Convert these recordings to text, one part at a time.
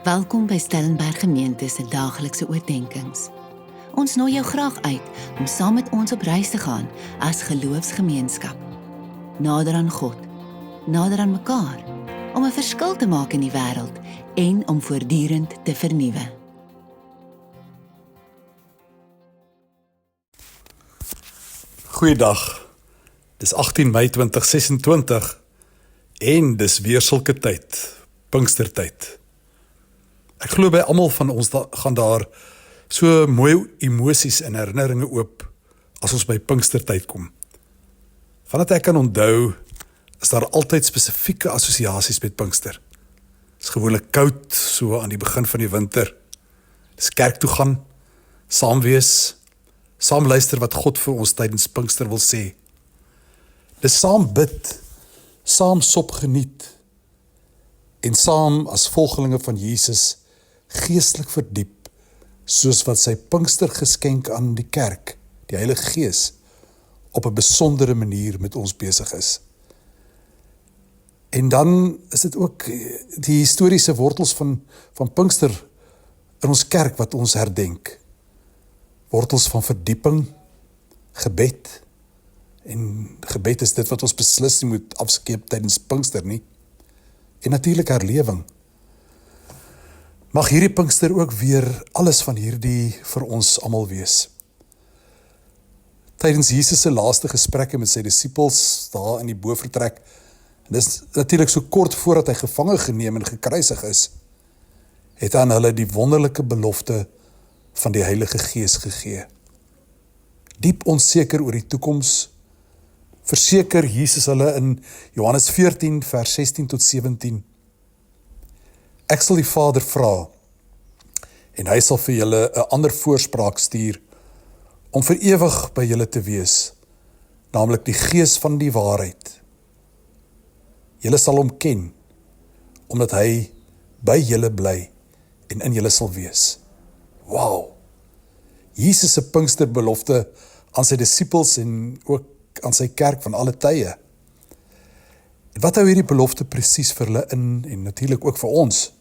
Welkom by Stellenberg Gemeente se daaglikse oordeenkings. Ons nooi jou graag uit om saam met ons op reis te gaan as geloofsgemeenskap. Nader aan God, nader aan mekaar, om 'n verskil te maak in die wêreld en om voortdurend te vernuwe. Goeiedag, dis 18 Mei 2026 en dis weer sulke tyd, Pinkstertyd. Ek glo by almal van ons gaan daar so mooi emosies en herinneringe oop as ons by Pinkstertyd kom. Vandat ek kan onthou, is daar altyd spesifieke assosiasies met Pinkster. Dit is gewoonlik koud, so aan die begin van die winter. Dis kerk toe gaan, saam wees, saam luister wat God vir ons tydens Pinkster wil sê. Dis saam bid, saam sop geniet en saam as volgelinge van Jesus geestelik verdiep, soos wat sy Pinkster geskenk aan die kerk, die Heilige Gees, op 'n besondere manier met ons besig is. En dan is dit ook die historiese wortels van Pinkster in ons kerk wat ons herdenk. Wortels van verdieping, gebed, en gebed is dit wat ons beslis nie moet afskeep tydens Pinkster nie, en natuurlik herlewing. Mag hierdie Pinkster ook weer alles van hierdie vir ons almal wees. Tydens Jesus se laaste gesprekke met sy disippels daar in die bofortrek, en dis natuurlik so kort voordat hy gevange geneem en gekruisig is, het aan hulle die wonderlike belofte van die Heilige Gees gegee. Diep onseker oor die toekoms, verseker Jesus hulle in Johannes 14 vers 16 tot 17. Ek sal die Vader vra, en hy sal vir julle 'n ander voorspraak stuur, om vir ewig by julle te wees, naamlik die Gees van die waarheid. Julle sal hom ken, omdat hy by julle bly en in julle sal wees. Wow! Jesus se Pinksterbelofte aan sy disippels en ook aan sy kerk van alle tye. En wat hou hierdie belofte presies vir hulle in en natuurlik ook vir ons?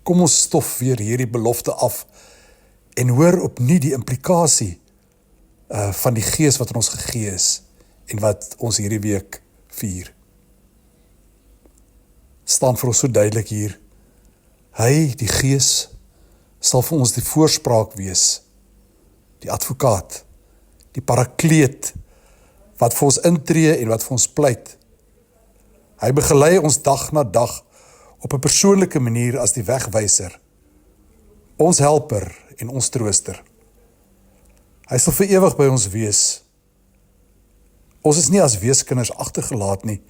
Kom ons stof weer hierdie belofte af en hoor opnuut die implikasie van die Gees wat aan ons gegee is en wat ons hierdie week vier. Staan vir ons so duidelik hier. Hy, die Gees, sal vir ons die voorspraak wees, die advokaat, die parakleet, wat vir ons intree en wat vir ons pleit. Hy begelei ons dag na dag op 'n persoonlike manier as die wegwyser, ons helper en ons trooster. Hy sal vir ewig by ons wees. Ons is nie as weeskinders agtergelaat nie,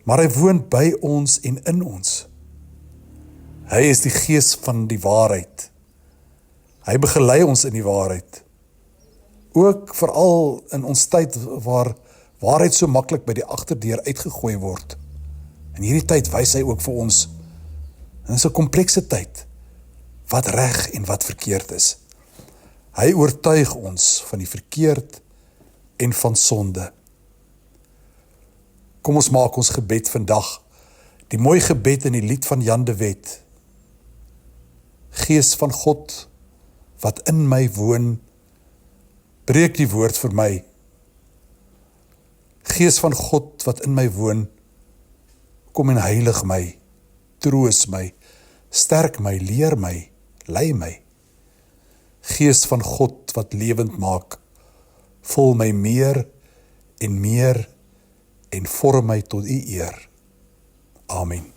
maar hy woon by ons en in ons. Hy is die Gees van die waarheid. Hy begelei ons in die waarheid. Ook veral in ons tyd waar waarheid so maklik by die agterdeur uitgegooi word. In hierdie tyd wys hy ook vir ons, en dis 'n komplekse tyd, wat reg en wat verkeerd is. Hy oortuig ons van die verkeerd en van sonde. Kom ons maak ons gebed vandag, die mooi gebed in die lied van Jan de Wet. Gees van God, wat in my woon, breek die woord vir my. Gees van God, wat in my woon, kom en heilig my, troos my, sterk my, leer my, lei my. Gees van God, wat lewend maak, vul my meer en vorm my tot u eer. Amen.